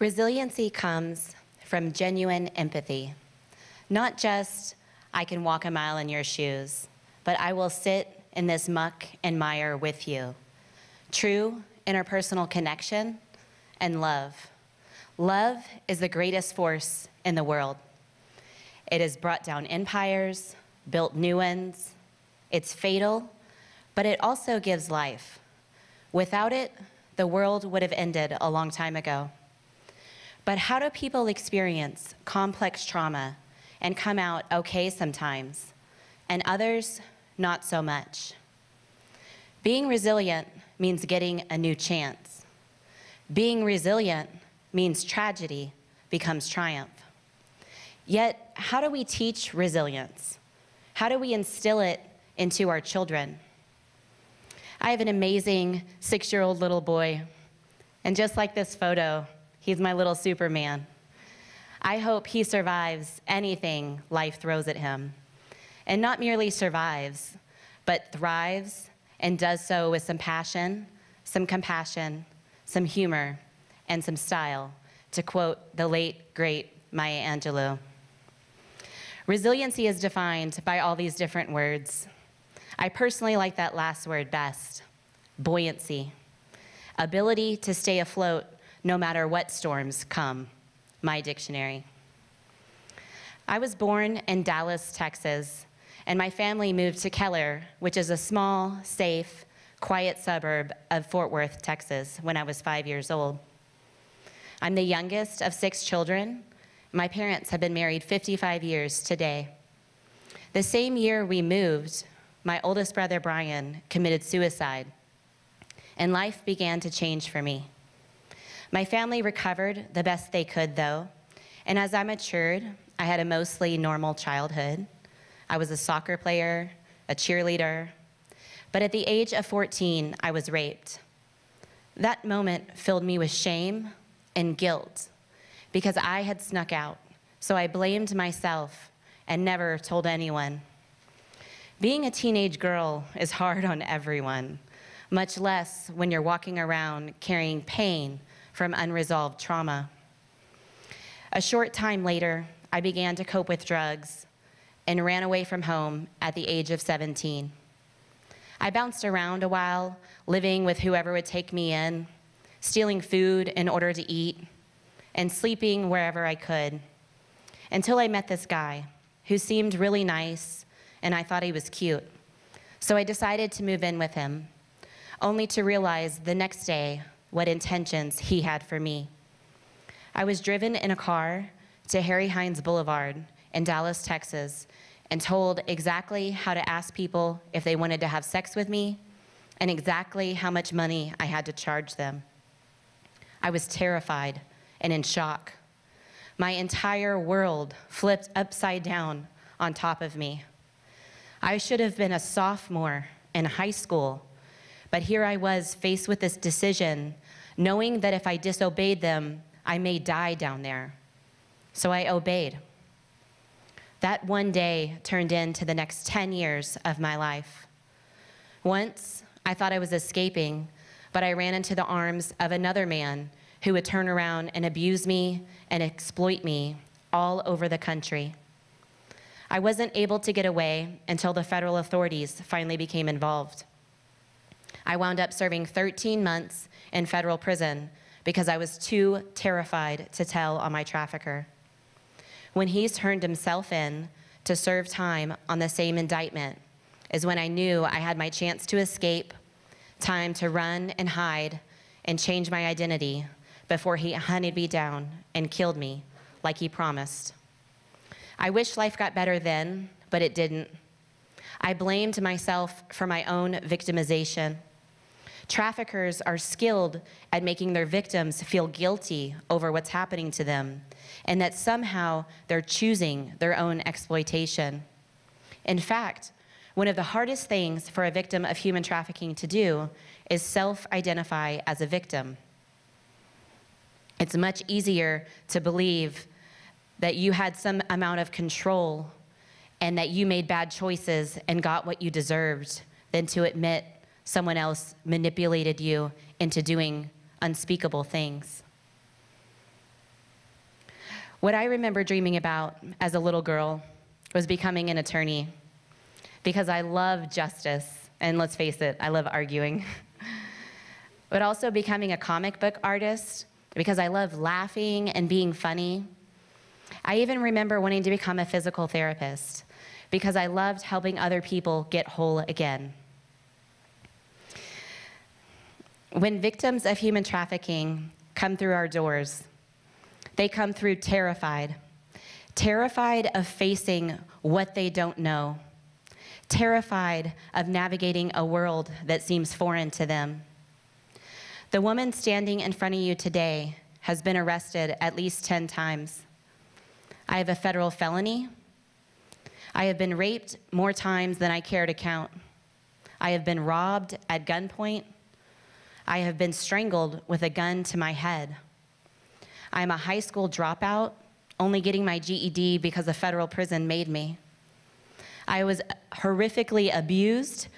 Resiliency comes from genuine empathy. Not just, I can walk a mile in your shoes, but I will sit in this muck and mire with you. True interpersonal connection and love. Love is the greatest force in the world. It has brought down empires, built new ones. It's fatal, but it also gives life. Without it, the world would have ended a long time ago. But how do people experience complex trauma and come out okay sometimes, and others not so much? Being resilient means getting a new chance. Being resilient means tragedy becomes triumph. Yet, how do we teach resilience? How do we instill it into our children? I have an amazing 6-year-old little boy, and just like this photo, he's my little Superman. I hope he survives anything life throws at him, and not merely survives, but thrives and does so with some passion, some compassion, some humor, and some style, to quote the late, great Maya Angelou. Resiliency is defined by all these different words. I personally like that last word best, buoyancy. Ability to stay afloat no matter what storms come, my dictionary. I was born in Dallas, Texas, and my family moved to Keller, which is a small, safe, quiet suburb of Fort Worth, Texas, when I was 5 years old. I'm the youngest of 6 children. My parents have been married 55 years today. The same year we moved, my oldest brother, Brian, committed suicide, and life began to change for me. My family recovered the best they could, though, and as I matured, I had a mostly normal childhood. I was a soccer player, a cheerleader, but at the age of 14, I was raped. That moment filled me with shame and guilt because I had snuck out, so I blamed myself and never told anyone. Being a teenage girl is hard on everyone, much less when you're walking around carrying pain from unresolved trauma. A short time later, I began to cope with drugs and ran away from home at the age of 17. I bounced around a while, living with whoever would take me in, stealing food in order to eat, and sleeping wherever I could, until I met this guy who seemed really nice, and I thought he was cute. So I decided to move in with him, only to realize the next day what intentions he had for me. I was driven in a car to Harry Hines Boulevard in Dallas, Texas, and told exactly how to ask people if they wanted to have sex with me and exactly how much money I had to charge them. I was terrified and in shock. My entire world flipped upside down on top of me. I should have been a sophomore in high school, but here I was faced with this decision, knowing that if I disobeyed them, I may die down there. So I obeyed. That one day turned into the next 10 years of my life. Once, I thought I was escaping, but I ran into the arms of another man who would turn around and abuse me and exploit me all over the country. I wasn't able to get away until the federal authorities finally became involved. I wound up serving 13 months in federal prison because I was too terrified to tell on my trafficker. When he turned himself in to serve time on the same indictment is when I knew I had my chance to escape, time to run and hide and change my identity before he hunted me down and killed me like he promised. I wish life got better then, but it didn't. I blamed myself for my own victimization. Traffickers are skilled at making their victims feel guilty over what's happening to them, and that somehow they're choosing their own exploitation. In fact, one of the hardest things for a victim of human trafficking to do is self-identify as a victim. It's much easier to believe that you had some amount of control and that you made bad choices and got what you deserved than to admit someone else manipulated you into doing unspeakable things. What I remember dreaming about as a little girl was becoming an attorney, because I love justice, and let's face it, I love arguing. But also becoming a comic book artist, because I love laughing and being funny. I even remember wanting to become a physical therapist, because I loved helping other people get whole again. When victims of human trafficking come through our doors, they come through terrified of facing what they don't know, terrified of navigating a world that seems foreign to them. The woman standing in front of you today has been arrested at least 10 times. I have a federal felony. I have been raped more times than I care to count. I have been robbed at gunpoint. I have been strangled with a gun to my head. I am a high school dropout, only getting my GED because a federal prison made me. I was horrifically abused,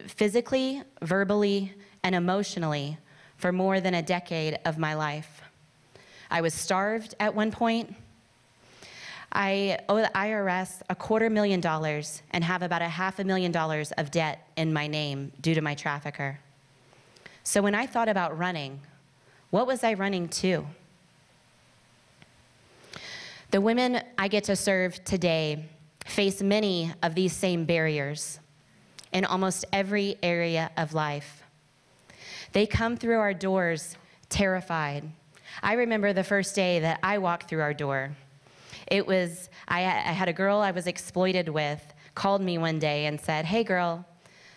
physically, verbally, and emotionally for more than a decade of my life. I was starved at one point. I owe the IRS $250,000 and have about $500,000 of debt in my name due to my trafficker. So when I thought about running, what was I running to? The women I get to serve today face many of these same barriers in almost every area of life. They come through our doors terrified. I remember the first day that I walked through our door. I had a girl I was exploited with called me one day and said, "Hey girl,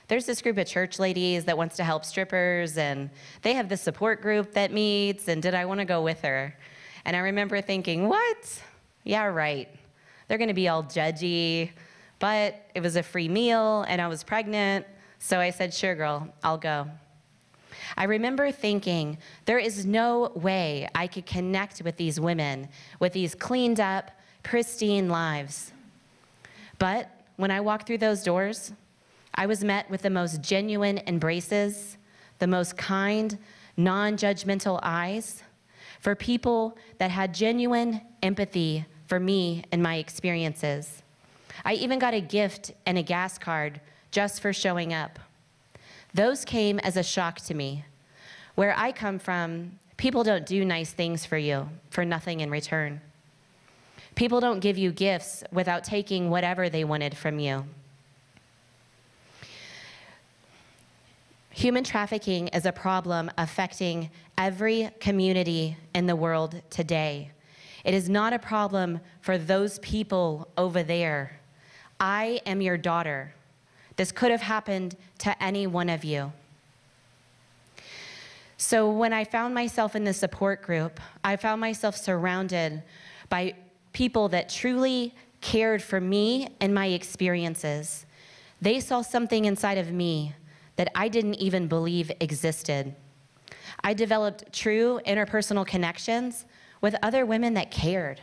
there's this group of church ladies that wants to help strippers, and they have this support group that meets, and did I want to go with her?" And I remember thinking, what? Yeah, right. They're going to be all judgy, but it was a free meal, and I was pregnant, so I said, "Sure, girl, I'll go." I remember thinking, there is no way I could connect with these women with these cleaned up, pristine lives. But when I walked through those doors, I was met with the most genuine embraces, the most kind, non-judgmental eyes, for people that had genuine empathy for me and my experiences. I even got a gift and a gas card just for showing up. Those came as a shock to me. Where I come from, people don't do nice things for you for nothing in return. People don't give you gifts without taking whatever they wanted from you. Human trafficking is a problem affecting every community in the world today. It is not a problem for those people over there. I am your daughter. This could have happened to any one of you. So when I found myself in the support group, I found myself surrounded by people that truly cared for me and my experiences. They saw something inside of me that I didn't even believe existed. I developed true interpersonal connections with other women that cared.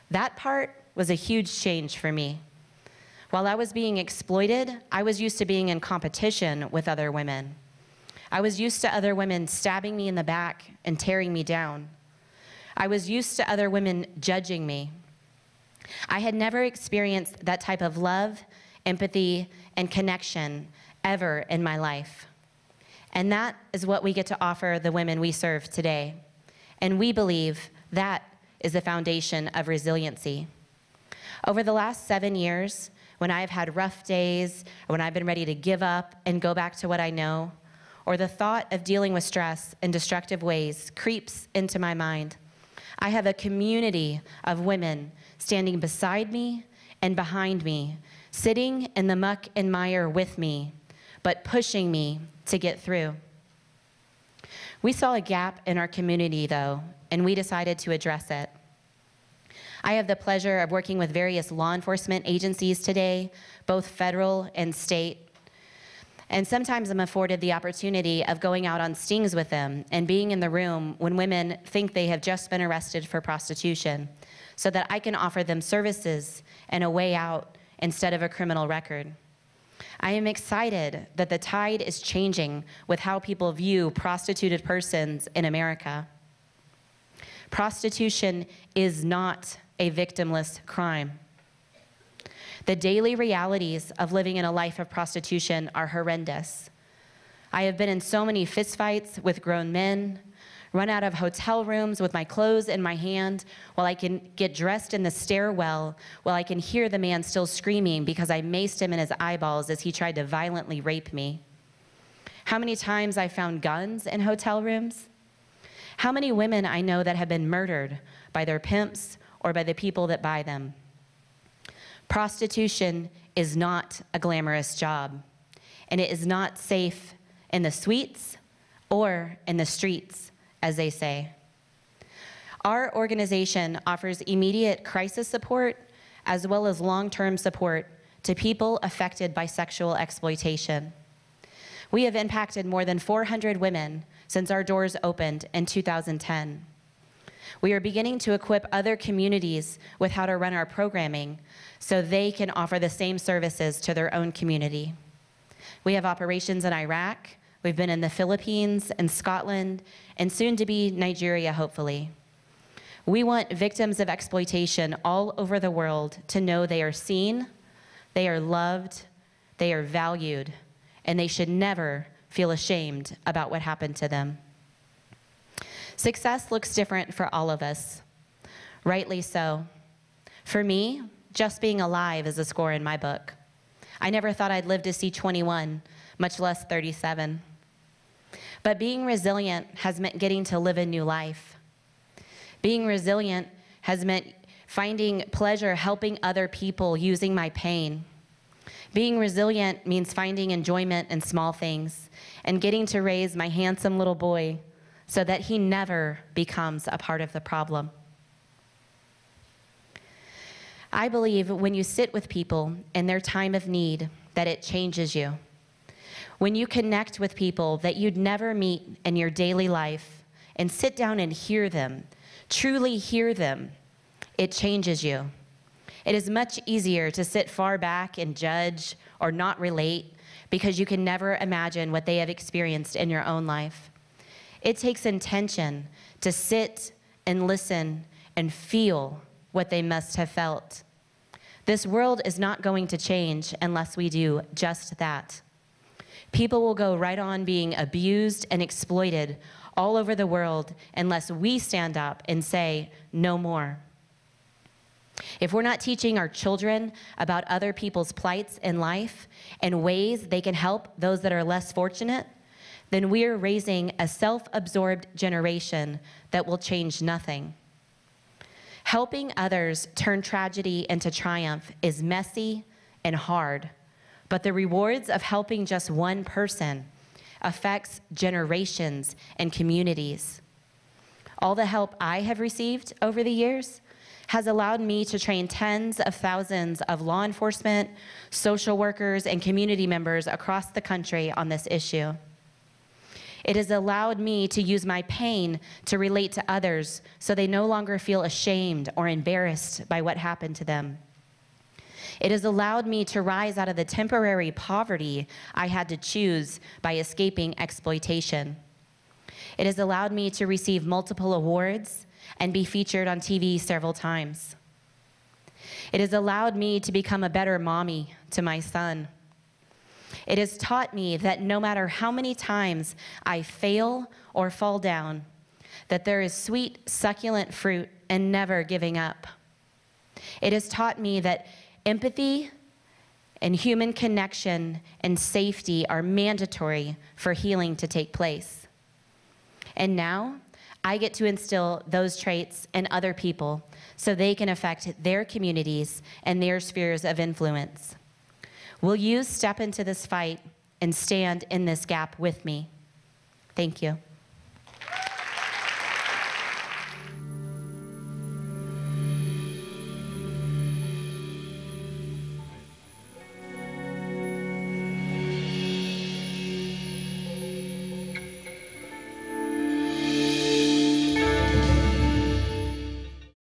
That part was a huge change for me. While I was being exploited, I was used to being in competition with other women. I was used to other women stabbing me in the back and tearing me down. I was used to other women judging me. I had never experienced that type of love, empathy, and connection ever in my life. And that is what we get to offer the women we serve today. And we believe that is the foundation of resiliency. Over the last 7 years, when I've had rough days, or when I've been ready to give up and go back to what I know, or the thought of dealing with stress in destructive ways creeps into my mind, I have a community of women standing beside me and behind me, sitting in the muck and mire with me, but pushing me to get through. We saw a gap in our community, though, and we decided to address it. I have the pleasure of working with various law enforcement agencies today, both federal and state. And sometimes I'm afforded the opportunity of going out on stings with them and being in the room when women think they have just been arrested for prostitution, so that I can offer them services and a way out instead of a criminal record. I am excited that the tide is changing with how people view prostituted persons in America. Prostitution is not a victimless crime. The daily realities of living in a life of prostitution are horrendous. I have been in so many fistfights with grown men, run out of hotel rooms with my clothes in my hand while I can get dressed in the stairwell, while I can hear the man still screaming because I maced him in his eyeballs as he tried to violently rape me. How many times I found guns in hotel rooms? How many women I know that have been murdered by their pimps or by the people that buy them. Prostitution is not a glamorous job, and it is not safe in the suites or in the streets, as they say. Our organization offers immediate crisis support as well as long-term support to people affected by sexual exploitation. We have impacted more than 400 women since our doors opened in 2010. We are beginning to equip other communities with how to run our programming so they can offer the same services to their own community. We have operations in Iraq. We've been in the Philippines and Scotland, and soon to be Nigeria, hopefully. We want victims of exploitation all over the world to know they are seen, they are loved, they are valued, and they should never feel ashamed about what happened to them. Success looks different for all of us, rightly so. For me, just being alive is a score in my book. I never thought I'd live to see 21, much less 37. But being resilient has meant getting to live a new life. Being resilient has meant finding pleasure helping other people using my pain. Being resilient means finding enjoyment in small things and getting to raise my handsome little boy so that he never becomes a part of the problem. I believe when you sit with people in their time of need, that it changes you. When you connect with people that you'd never meet in your daily life and sit down and hear them, truly hear them, it changes you. It is much easier to sit far back and judge or not relate because you can never imagine what they have experienced in your own life. It takes intention to sit and listen and feel what they must have felt. This world is not going to change unless we do just that. People will go right on being abused and exploited all over the world unless we stand up and say, no more. If we're not teaching our children about other people's plights in life and ways they can help those that are less fortunate, then we're raising a self-absorbed generation that will change nothing. Helping others turn tragedy into triumph is messy and hard, but the rewards of helping just one person affects generations and communities. All the help I have received over the years has allowed me to train tens of thousands of law enforcement, social workers, and community members across the country on this issue. It has allowed me to use my pain to relate to others so they no longer feel ashamed or embarrassed by what happened to them. It has allowed me to rise out of the temporary poverty I had to choose by escaping exploitation. It has allowed me to receive multiple awards and be featured on TV several times. It has allowed me to become a better mommy to my son. It has taught me that no matter how many times I fail or fall down, that there is sweet, succulent fruit and never giving up. It has taught me that empathy and human connection and safety are mandatory for healing to take place. And now, I get to instill those traits in other people so they can affect their communities and their spheres of influence. Will you step into this fight and stand in this gap with me? Thank you.